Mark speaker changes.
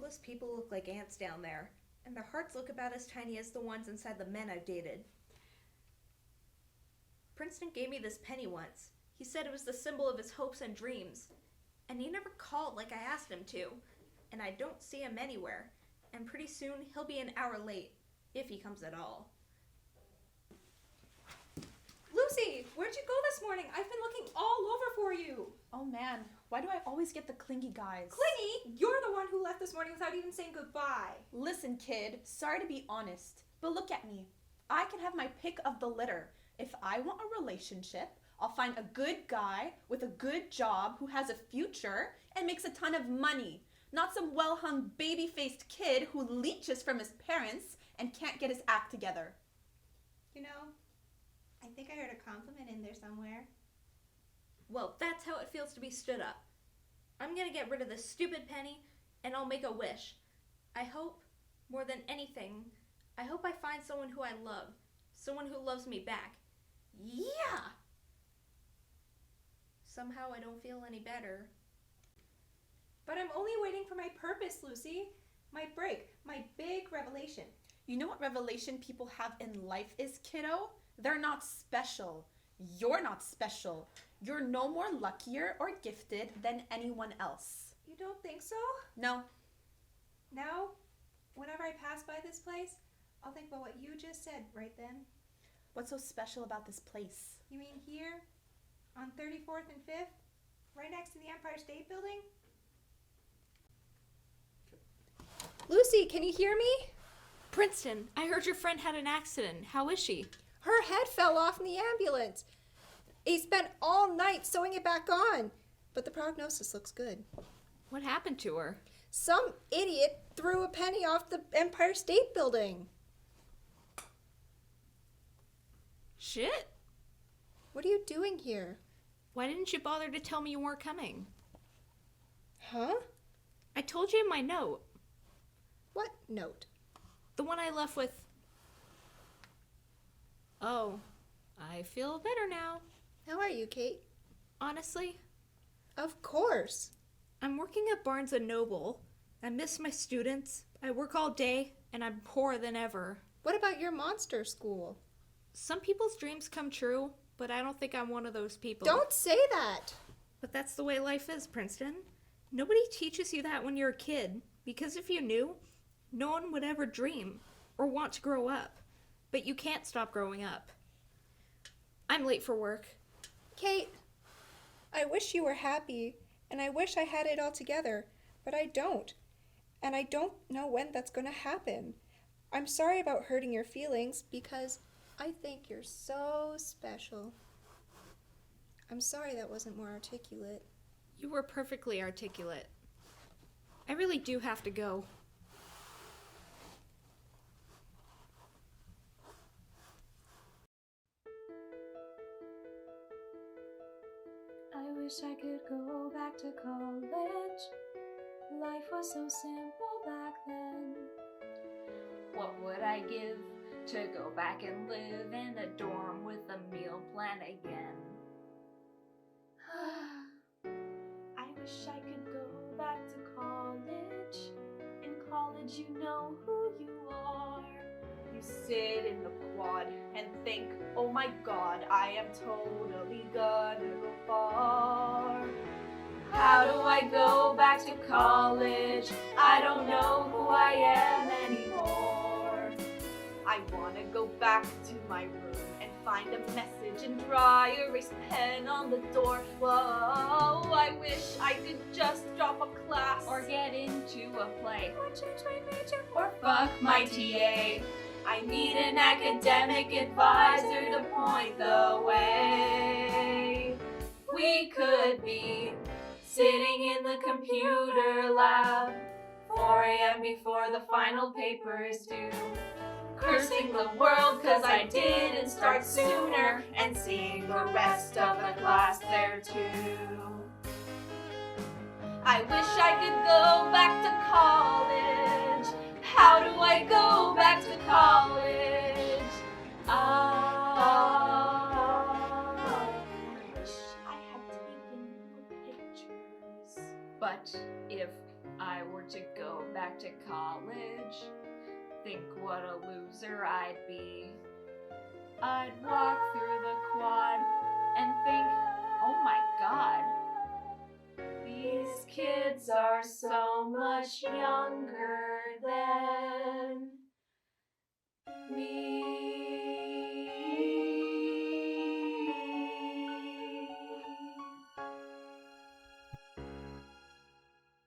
Speaker 1: those people look like ants down there, and their hearts look about as tiny as the ones inside the men I've dated. Princeton gave me this penny once. He said it was the symbol of his hopes and dreams, and he never called like I asked him to, and I don't see him anywhere, and pretty soon he'll be an hour late, if he comes at all.
Speaker 2: Lucy, where'd you go this morning? I've been looking all over for you.
Speaker 3: Oh man, why do I always get the clingy guys?
Speaker 2: Clingy, you're the one who left this morning without even saying goodbye.
Speaker 3: Listen, kid, sorry to be honest, but look at me. I can have my pick of the litter. If I want a relationship, I'll find a good guy with a good job who has a future and makes a ton of money. Not some well-hung baby-faced kid who leeches from his parents and can't get his act together.
Speaker 2: You know, I think I heard a compliment in there somewhere.
Speaker 1: Well, that's how it feels to be stood up. I'm gonna get rid of this stupid penny, and I'll make a wish. I hope, more than anything, I hope I find someone who I love. Someone who loves me back. Yeah! Somehow I don't feel any better.
Speaker 2: But I'm only waiting for my purpose, Lucy. My break, my big revelation.
Speaker 3: You know what revelation people have in life is, kiddo? They're not special. You're not special. You're no more luckier or gifted than anyone else.
Speaker 2: You don't think so?
Speaker 3: No.
Speaker 2: Now, whenever I pass by this place, I'll think about what you just said right then.
Speaker 3: What's so special about this place?
Speaker 2: You mean here, on 34th and 5th, right next to the Empire State Building? Lucy, can you hear me?
Speaker 1: Princeton, I heard your friend had an accident. How is she?
Speaker 2: Her head fell off in the ambulance. He spent all night sewing it back on, but the prognosis looks good.
Speaker 1: What happened to her?
Speaker 2: Some idiot threw a penny off the Empire State Building.
Speaker 1: Shit?
Speaker 2: What are you doing here?
Speaker 1: Why didn't you bother to tell me you weren't coming?
Speaker 2: Huh?
Speaker 1: I told you in my note.
Speaker 2: What note?
Speaker 1: The one I left with... Oh, I feel better now.
Speaker 2: How are you, Kate?
Speaker 1: Honestly,
Speaker 2: Of course.
Speaker 1: I'm working at Barnes & Noble. I miss my students. I work all day, and I'm poorer than ever.
Speaker 2: What about your monster school?
Speaker 1: Some people's dreams come true, but I don't think I'm one of those people.
Speaker 2: Don't say that.
Speaker 1: But that's the way life is, Princeton. Nobody teaches you that when you're a kid, because if you knew, no one would ever dream or want to grow up. But you can't stop growing up. I'm late for work.
Speaker 2: Kate, I wish you were happy, and I wish I had it all together, but I don't. And I don't know when that's going to happen. I'm sorry about hurting your feelings because I think you're so special. I'm sorry that wasn't more articulate.
Speaker 1: You were perfectly articulate. I really do have to go.
Speaker 4: I wish I could go back to college. Life was so simple back then. What would I give to go back and live in a dorm with a meal plan again? I wish I could go back to college. In college, you know who you are.
Speaker 3: You sit in the quad and think, oh my god, I am totally gonna go far.
Speaker 4: How do I go back to college? I don't know who I am anymore.
Speaker 3: I wanna go back to my room and find a message and dry erase pen on the door. Whoa, I wish I could just drop a class
Speaker 4: Or get into a play.
Speaker 2: Or change my major.
Speaker 4: Or fuck my TA. I need an academic advisor to point the way. We could be sitting in the computer lab, 4 a.m. before the final paper is due, cursing the world cause I didn't start sooner, and seeing the rest of the class there too. I wish I could go back to college. How do I go back to college? I wish I had taken more pictures. But if I were to go back to college. Think what a loser I'd be. I'd walk through the quad and think, oh my god, these kids are so much younger than me.